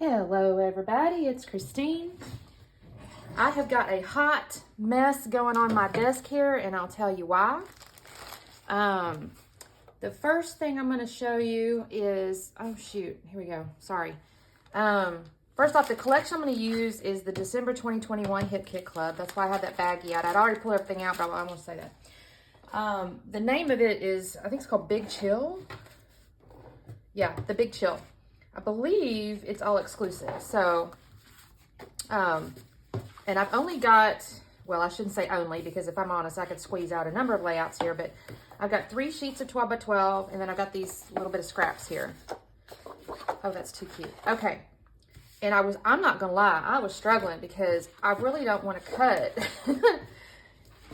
Hello everybody, it's Christine. I have got a hot mess going on my desk here and I'll tell you why. The first thing I'm going to show you is, oh shoot, here we go, sorry. First off, the collection I'm going to use is the December 2021 Hip Kit Club. That's why I have that baggie out. I'd already pulled everything out, but I want to say that. The name of it is, I think it's called Big Chill. Yeah, the Big Chill. I believe it's all exclusive. So, and I've only got, well, I shouldn't say only, because if I'm honest, I could squeeze out a number of layouts here, but I've got 3 sheets of 12 by 12, and then I've got these little bit of scraps here. Oh, that's too cute. Okay. And I'm not gonna lie, I was struggling because I really don't want to cut.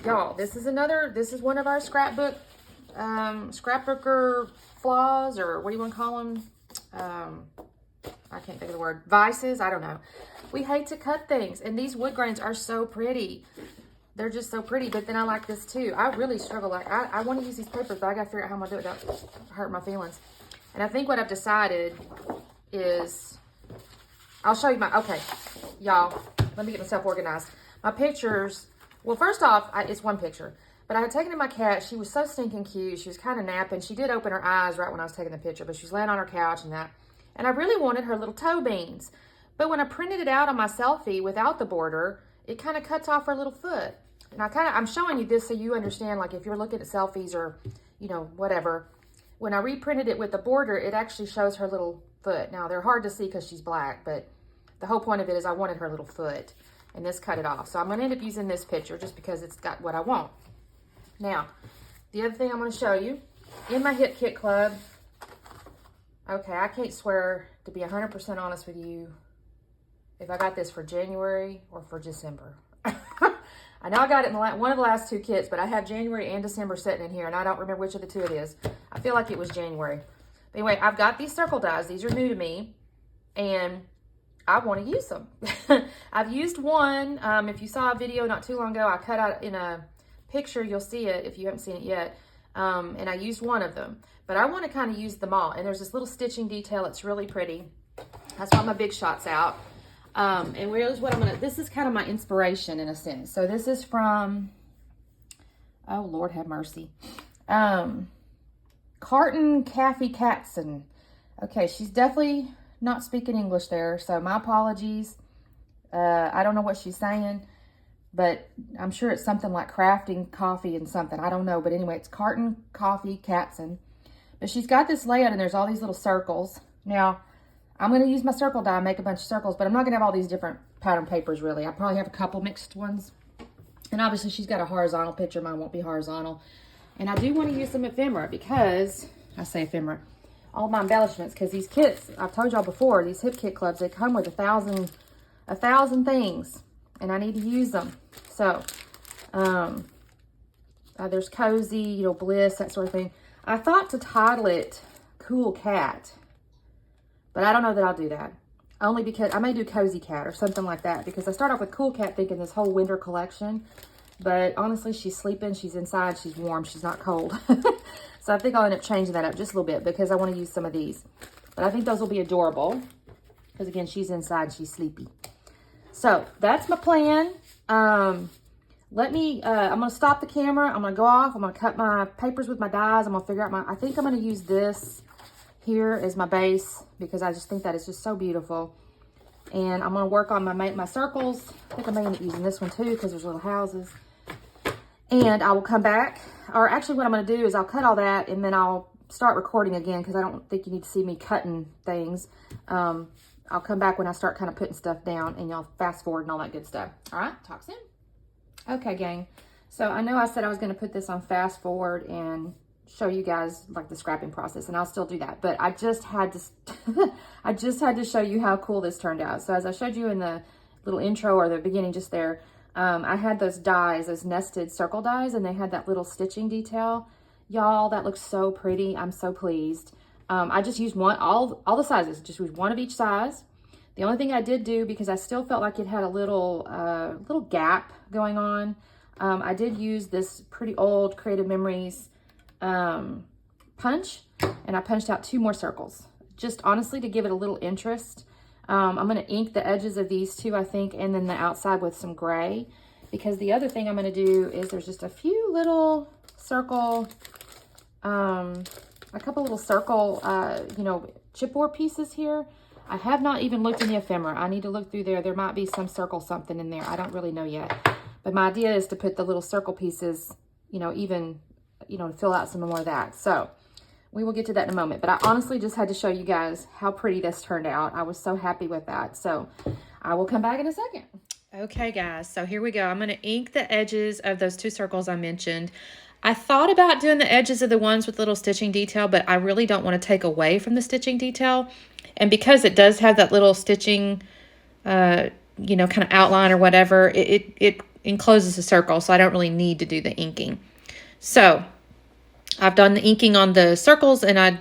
Y'all, this is one of our scrapbooker flaws, or what do you want to call them? I can't think of the word, vices, I don't know. We hate to cut things, and these wood grains are so pretty. They're just so pretty, but then I like this too. I really struggle. Like, I want to use these papers, but I got to figure out how I'm going to do it without hurt my feelings. And I think what I've decided is, I'll show you okay, y'all, let me get myself organized. My pictures, well, first off, it's one picture, but I had taken in my cat. She was so stinking cute. She was kind of napping. She did open her eyes right when I was taking the picture, but she was laying on her couch and that. And I really wanted her little toe beans. But when I printed it out on my selfie without the border, it kind of cuts off her little foot. And I'm showing you this so you understand, like if you're looking at selfies or, you know, whatever. When I reprinted it with the border, it actually shows her little foot. Now, they're hard to see because she's black, but the whole point of it is I wanted her little foot. And this cut it off. So I'm going to end up using this picture just because it's got what I want. Now, the other thing I'm going to show you, in my Hip Kit Club, okay, I can't swear, to be 100% honest with you, if I got this for January or for December. I know I got it in one of the last 2 kits, but I have January and December sitting in here, and I don't remember which of the 2 it is. I feel like it was January. But anyway, I've got these circle dies. These are new to me, and I want to use them. I've used one. If you saw a video not too long ago, I cut out in a picture, you'll see it if you haven't seen it yet. And I used one of them, but I want to kind of use them all. And there's this little stitching detail. It's really pretty. That's why my big shot's out. And here's what this is kind of my inspiration in a sense. So this is from, oh Lord have mercy. Carton Kathy Katzen. Okay, she's definitely not speaking English there, so my apologies. I don't know what she's saying, but I'm sure it's something like crafting coffee and something. I don't know, but anyway, it's Carton Coffee Katzen. But she's got this layout, and there's all these little circles. Now, I'm going to use my circle die and make a bunch of circles, but I'm not going to have all these different pattern papers, really. I probably have a couple mixed ones. And obviously, she's got a horizontal picture. Mine won't be horizontal. And I do want to use some ephemera because, I say ephemera, all my embellishments, because these kits, I've told y'all before, these Hip Kit Clubs, they come with a thousand things, and I need to use them. So, there's cozy, you know, bliss, that sort of thing. I thought to title it Cool Cat, but I don't know that I'll do that. Only because I may do Cozy Cat or something like that, because I start off with Cool Cat thinking this whole winter collection, but honestly, she's sleeping, she's inside, she's warm, she's not cold. So I think I'll end up changing that up just a little bit because I want to use some of these. But I think those will be adorable because, again, she's inside, she's sleepy. So that's my plan. I'm going to stop the camera. I'm going to go off. I'm going to cut my papers with my dies. I'm going to figure out I think I'm going to use this here as my base because I just think that is just so beautiful. And I'm going to work on my circles. I think I may end up using this one too because there's little houses. And I will come back, or actually what I'm going to do is I'll cut all that and then I'll start recording again because I don't think you need to see me cutting things. I'll come back when I start kind of putting stuff down and y'all fast forward and all that good stuff. All right, talk soon. Okay, gang. So I know I said I was going to put this on fast forward and show you guys like the scrapping process, and I'll still do that. But I just had to, I just had to show you how cool this turned out. So as I showed you in the little intro or the beginning just there, I had those dies, those nested circle dies, and they had that little stitching detail. Y'all, that looks so pretty. I'm so pleased. I just used all the sizes, just used one of each size. The only thing I did do, because I still felt like it had a little gap going on, I did use this pretty old Creative Memories punch, and I punched out 2 more circles, just honestly to give it a little interest. I'm going to ink the edges of these two, I think, and then the outside with some gray. Because the other thing I'm going to do is there's just a few little circle, a couple little circle, you know, chipboard pieces here. I have not even looked in the ephemera. I need to look through there. There might be some circle something in there. I don't really know yet. But my idea is to put the little circle pieces, you know, even, you know, to fill out some more of that. So we will get to that in a moment. But I honestly just had to show you guys how pretty this turned out. I was so happy with that. So I will come back in a second. Okay, guys, so here we go. I'm going to ink the edges of those two circles I mentioned. I thought about doing the edges of the ones with little stitching detail, but I really don't want to take away from the stitching detail. And because it does have that little stitching, you know, kind of outline or whatever, it encloses the circle, so I don't really need to do the inking. So I've done the inking on the circles, and I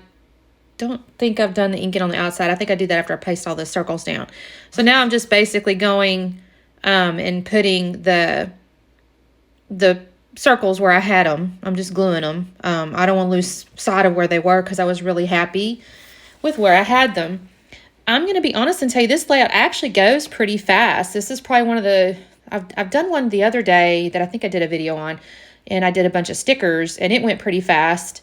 don't think I've done the inking on the outside. I think I do that after I paste all the circles down. So now I'm just basically going and putting the circles where I had them. I'm just gluing them. I don't want to lose sight of where they were because I was really happy with where I had them. I'm going to be honest and tell you this layout actually goes pretty fast. This is probably one of the, I've done one the other day that I think I did a video on, and I did a bunch of stickers, and it went pretty fast,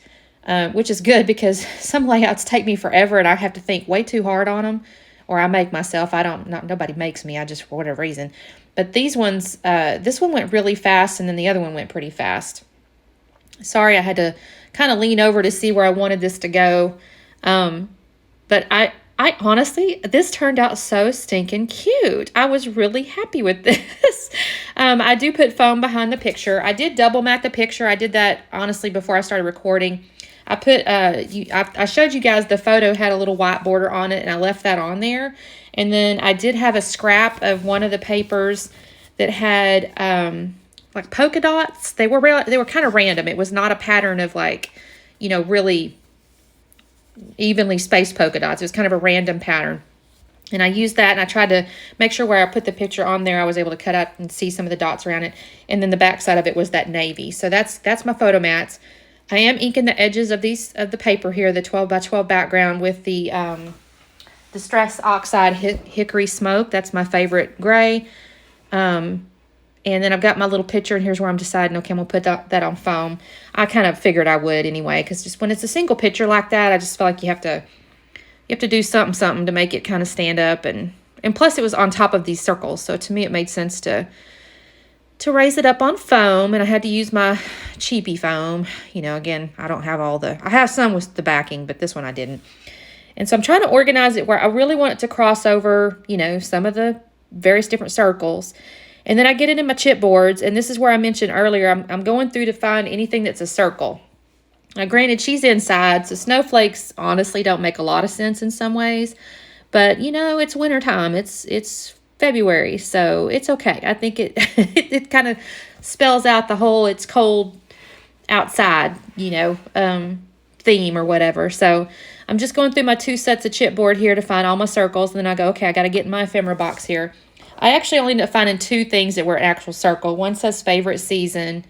which is good because some layouts take me forever and I have to think way too hard on them, or I make myself. Nobody makes me. I just, for whatever reason. But these ones, this one went really fast, and then the other one went pretty fast. Sorry, I had to kind of lean over to see where I wanted this to go. But I honestly, this turned out so stinking cute. I was really happy with this. I do put foam behind the picture. I did double mat the picture. I did that, honestly, before I started recording. I put, I showed you guys the photo had a little white border on it, and I left that on there. And then I did have a scrap of one of the papers that had, like polka dots. They were kind of random. It was not a pattern of like, you know, really evenly spaced polka dots. It was kind of a random pattern. And I used that, and I tried to make sure where I put the picture on there, I was able to cut out and see some of the dots around it. And then the back side of it was that navy. So that's my photo mats. I am inking the edges of the paper here, the 12 by 12 background with the Distress Oxide Hickory Smoke. That's my favorite gray. And then I've got my little picture, and here's where I'm deciding, okay, I'm going to put that on foam. I kind of figured I would anyway, because just when it's a single picture like that, I just feel like you have to do something to make it kind of stand up. And plus it was on top of these circles, so to me it made sense to raise it up on foam, and I had to use my cheapy foam. You know, again, I don't have I have some with the backing, but this one I didn't. And so I'm trying to organize it where I really want it to cross over, you know, some of the various different circles. And then I get it in my chipboards, and this is where I mentioned earlier, I'm going through to find anything that's a circle. Now, granted, she's inside, so snowflakes honestly don't make a lot of sense in some ways. But, you know, it's wintertime. It's February, so it's okay. I think it kind of spells out the whole it's cold outside, you know, theme or whatever. So I'm just going through my 2 sets of chipboard here to find all my circles. And then I go, okay, I got to get in my ephemera box here. I actually only ended up finding 2 things that were an actual circle. One says favorite season,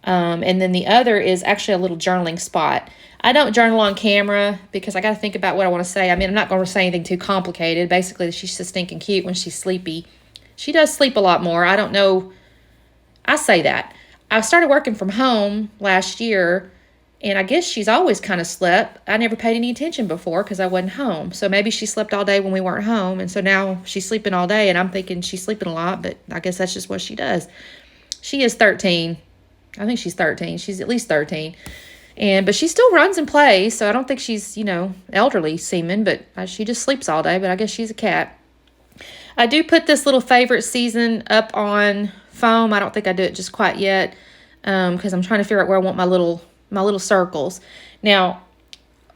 and then the other is actually a little journaling spot. I don't journal on camera because I got to think about what I want to say. I mean, I'm not going to say anything too complicated. Basically, she's just stinking cute when she's sleepy. She does sleep a lot more. I don't know. I say that. I started working from home last year, and I guess she's always kind of slept. I never paid any attention before because I wasn't home. So maybe she slept all day when we weren't home, and so now she's sleeping all day, and I'm thinking she's sleeping a lot, but I guess that's just what she does. She is 13. I think she's 13. She's at least 13. But she still runs and plays, so I don't think she's, you know, elderly seeming, but she just sleeps all day, but I guess she's a cat. I do put this little favorite season up on foam. I don't think I do it just quite yet because I'm trying to figure out where I want my little circles. Now,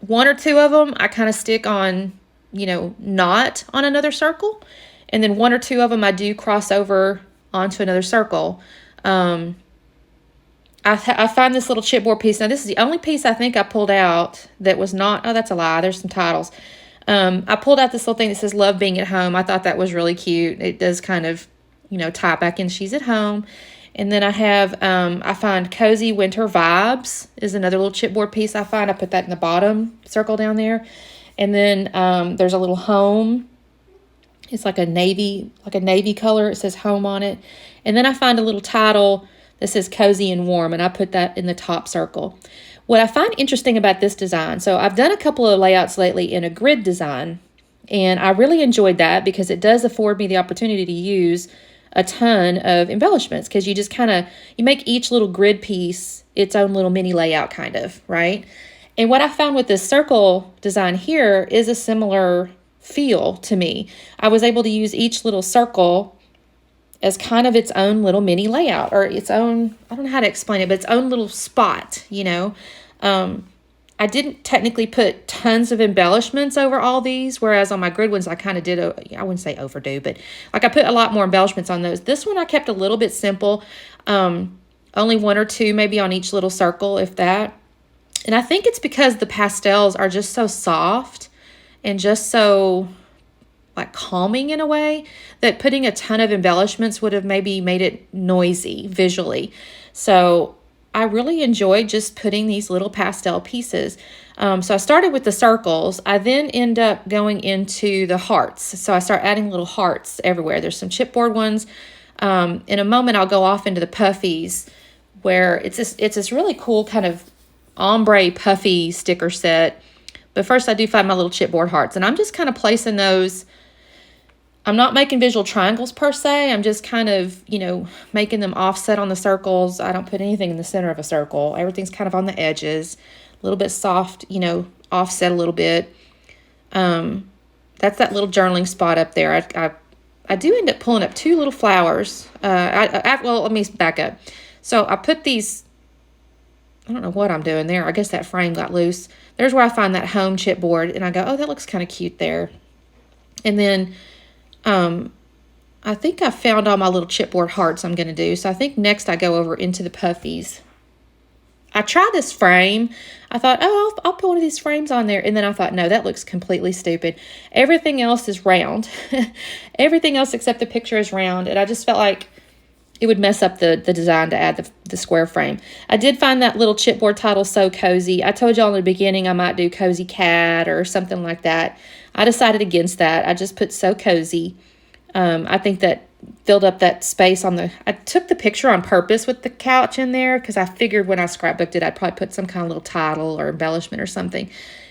1 or 2 of them I kind of stick on, you know, not on another circle, and then 1 or 2 of them I do cross over onto another circle. I find this little chipboard piece. Now, this is the only piece I think I pulled out that was not, oh, that's a lie. There's some titles. I pulled out this little thing that says love being at home. I thought that was really cute. It does kind of, you know, tie back in she's at home. And then I have, I find cozy winter vibes is another little chipboard piece I find. I put that in the bottom circle down there. And then there's a little home It's like a navy color. It says home on it. And then I find a little title that says cozy and warm, and I put that in the top circle. What I find interesting about this design, so I've done a couple of layouts lately in a grid design, and I really enjoyed that because it does afford me the opportunity to use a ton of embellishments, because you just you make each little grid piece its own little mini layout kind of, right? And what I found with this circle design here is a similar feel to me. I was able to use each little circle as kind of its own little mini layout, or its own, I don't know how to explain it, but its own little spot, you know. I didn't technically put tons of embellishments over all these, whereas on my grid ones, I kind of did, I wouldn't say overdo, but like I put a lot more embellishments on those. This one I kept a little bit simple, only one or two maybe on each little circle, if that. And I think it's because the pastels are just so soft and just so like calming in a way, that putting a ton of embellishments would have maybe made it noisy visually. So I really enjoyed just putting these little pastel pieces. So I started with the circles. I then end up going into the hearts. So I start adding little hearts everywhere. There's some chipboard ones. In a moment, I'll go off into the puffies, where it's this really cool kind of ombre puffy sticker set. But first I do find my little chipboard hearts, and I'm just kind of placing those. I'm not making visual triangles per se. I'm just kind of, you know, making them offset on the circles. I don't put anything in the center of a circle. Everything's kind of on the edges, a little bit soft, you know, offset a little bit. That's that little journaling spot up there. I do end up pulling up two little flowers. Well, let me back up. So I put these, I don't know what I'm doing there. I guess that frame got loose. There's where I find that home chipboard, and I go, oh, that looks kind of cute there. And then I think I found all my little chipboard hearts I'm going to do. So I think next I go over into the puffies. I tried this frame. I thought, oh, I'll put one of these frames on there. And then I thought, no, that looks completely stupid. Everything else is round. Everything else except the picture is round. And I just felt like it would mess up the design to add the square frame. I did find that little chipboard title so cozy. I told y'all in the beginning I might do cozy cat or something like that. I decided against that. I just put so cozy. I think that filled up that space on I took the picture on purpose with the couch in there, because I figured when I scrapbooked it, I'd probably put some kind of little title or embellishment or something.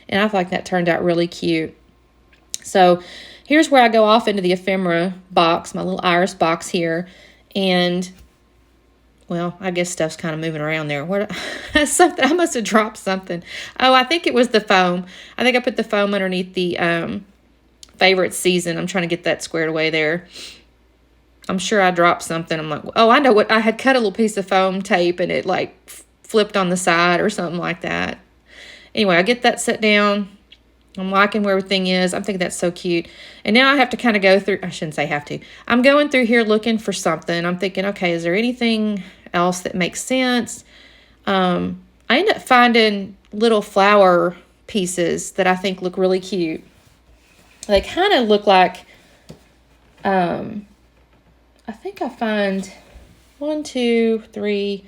And I feel like that turned out really cute. So here's where I go off into the ephemera box, my little iris box here. And, well, I guess stuff's kind of moving around there. Something, I must have dropped something. Oh, I think it was the foam. I think I put the foam underneath the favorite season. I'm trying to get that squared away there. I'm sure I dropped something. I'm like, oh, I know what. I had cut a little piece of foam tape, and it like flipped on the side or something like that. Anyway, I get that set down. I'm liking where everything is. I'm thinking that's so cute. And now I have to kind of go through, I shouldn't say have to. I'm going through here looking for something. I'm thinking, okay, is there anything else that makes sense? I end up finding little flower pieces that I think look really cute. They kind of look like, I think I find 1, 2, 3,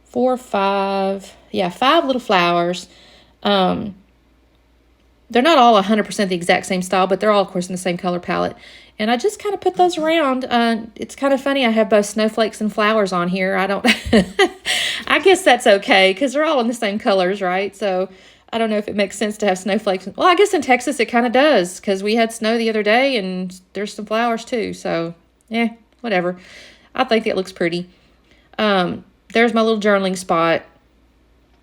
4, 5. Yeah, 5 little flowers. They're not all 100% the exact same style, but they're all, of course, in the same color palette. And I just kind of put those around. It's kind of funny. I have both snowflakes and flowers on here. I don't, I guess that's okay, because they're all in the same colors, right? So I don't know if it makes sense to have snowflakes. Well, I guess in Texas it kind of does, because we had snow the other day and there's some flowers too. So, yeah, whatever. I think it looks pretty. There's my little journaling spot.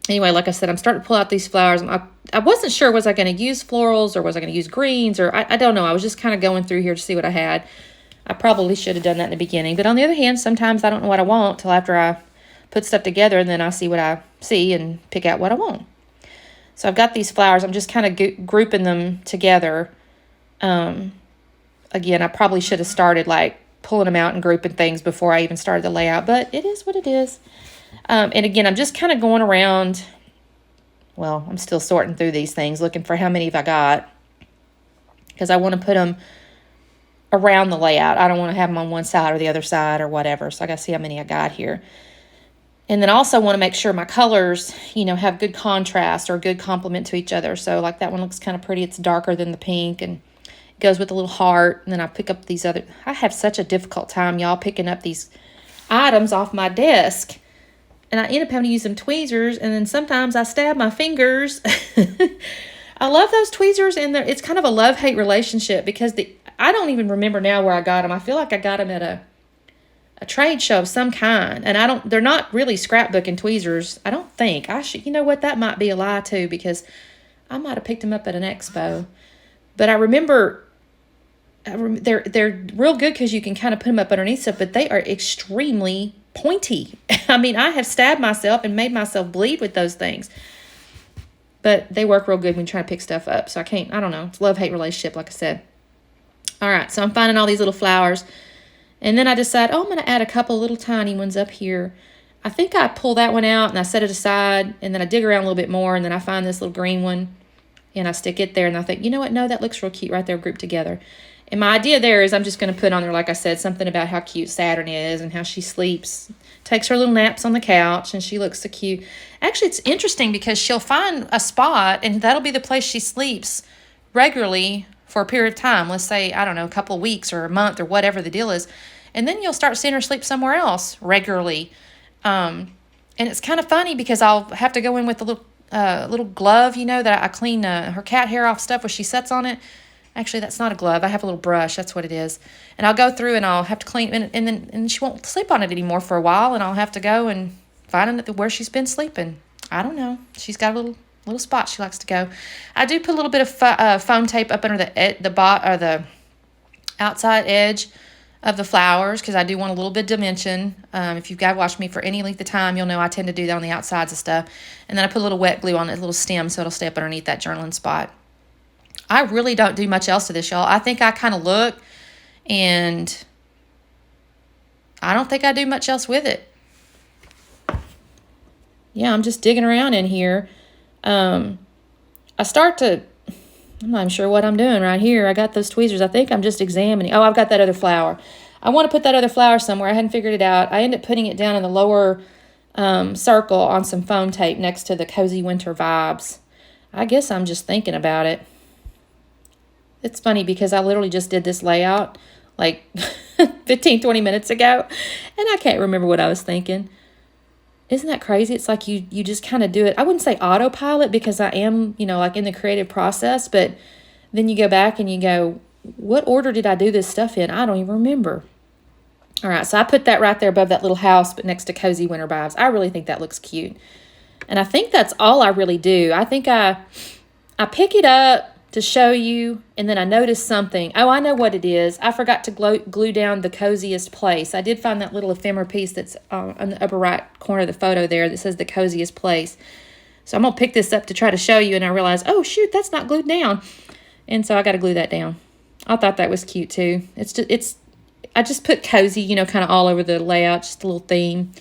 Anyway, like I said, I'm starting to pull out these flowers. I wasn't sure, was I going to use florals or was I going to use greens, or I don't know. I was just kind of going through here to see what I had. I probably should have done that in the beginning. But on the other hand, sometimes I don't know what I want till after I put stuff together, and then I see what I see and pick out what I want. So I've got these flowers. I'm just kind of grouping them together. Again, I probably should have started like pulling them out and grouping things before I even started the layout, but it is what it is. And again, I'm just kind of going around. Well, I'm still sorting through these things, looking for how many have I got, because I want to put them around the layout. I don't want to have them on one side or the other side or whatever. So I got to see how many I got here. And then I also want to make sure my colors, you know, have good contrast or good complement to each other. So like that one looks kind of pretty. It's darker than the pink. And Goes with a little heart. And then I pick up these other, I have such a difficult time, y'all, picking up these items off my desk. And I end up having to use some tweezers, and then sometimes I stab my fingers. I love those tweezers, and it's kind of a love-hate relationship because I don't even remember now where I got them. I feel like I got them at a trade show of some kind, and they're not really scrapbook and tweezers. I don't think. You know what, that might be a lie too, because I might have picked them up at an expo. But I remember they're real good because you can kind of put them up underneath stuff, but they are extremely pointy. I mean, I have stabbed myself and made myself bleed with those things. But they work real good when you try to pick stuff up. So I don't know. It's a love-hate relationship, like I said. All right, so I'm finding all these little flowers. And then I decide, I'm going to add a couple little tiny ones up here. I think I pull that one out and I set it aside. And then I dig around a little bit more. And then I find this little green one. And I stick it there. And I think, you know what? No, that looks real cute right there grouped together. And my idea there is I'm just going to put on there, like I said, something about how cute Saturn is and how she sleeps, takes her little naps on the couch, and she looks so cute. Actually, it's interesting because she'll find a spot, and that'll be the place she sleeps regularly for a period of time. Let's say, I don't know, a couple of weeks or a month or whatever the deal is. And then you'll start seeing her sleep somewhere else regularly. And it's kind of funny because I'll have to go in with a little glove, that I clean her cat hair off stuff when she sits on it. Actually, that's not a glove. I have a little brush. That's what it is. And I'll go through and I'll have to clean, and she won't sleep on it anymore for a while, and I'll have to go and find where she's been sleeping. I don't know. She's got a little spot she likes to go. I do put a little bit of foam tape up under the outside edge of the flowers because I do want a little bit of dimension. If you've watched me for any length of time, you'll know I tend to do that on the outsides of stuff. And then I put a little wet glue on the little stem so it'll stay up underneath that journaling spot. I really don't do much else to this, y'all. I think I kind of look, and I don't think I do much else with it. Yeah, I'm just digging around in here. I'm not even sure what I'm doing right here. I got those tweezers. I think I'm just examining. Oh, I've got that other flower. I want to put that other flower somewhere. I hadn't figured it out. I ended up putting it down in the lower circle on some foam tape next to the Cozy Winter Vibes. I guess I'm just thinking about it. It's funny because I literally just did this layout like 15, 20 minutes ago, and I can't remember what I was thinking. Isn't that crazy? It's like you just kind of do it. I wouldn't say autopilot because I am, like in the creative process, but then you go back and you go, what order did I do this stuff in? I don't even remember. All right, so I put that right there above that little house, but next to Cozy Winter Vibes. I really think that looks cute. And I think that's all I really do. I think I pick it up to show you, and then I noticed something. Oh, I know what it is. I forgot to glue down the coziest place. I did find that little ephemera piece that's on the upper right corner of the photo there that says the coziest place. So I'm going to pick this up to try to show you, and I realized, oh, shoot, that's not glued down. And so I got to glue that down. I thought that was cute, too. I just put cozy, kind of all over the layout, just a little theme.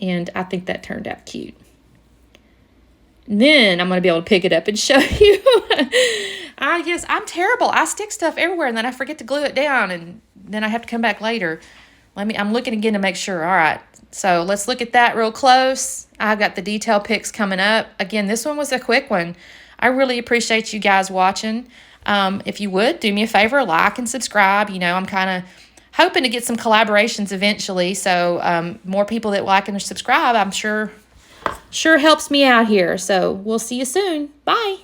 And I think that turned out cute. Then I'm going to be able to pick it up and show you. Yes, I'm terrible. I stick stuff everywhere, and then I forget to glue it down, and then I have to come back later. I'm looking again to make sure. All right, so let's look at that real close. I've got the detail pics coming up. Again, this one was a quick one. I really appreciate you guys watching. If you would, do me a favor, like and subscribe. I'm kind of hoping to get some collaborations eventually, so more people that like and subscribe, I'm sure helps me out here. So we'll see you soon. Bye.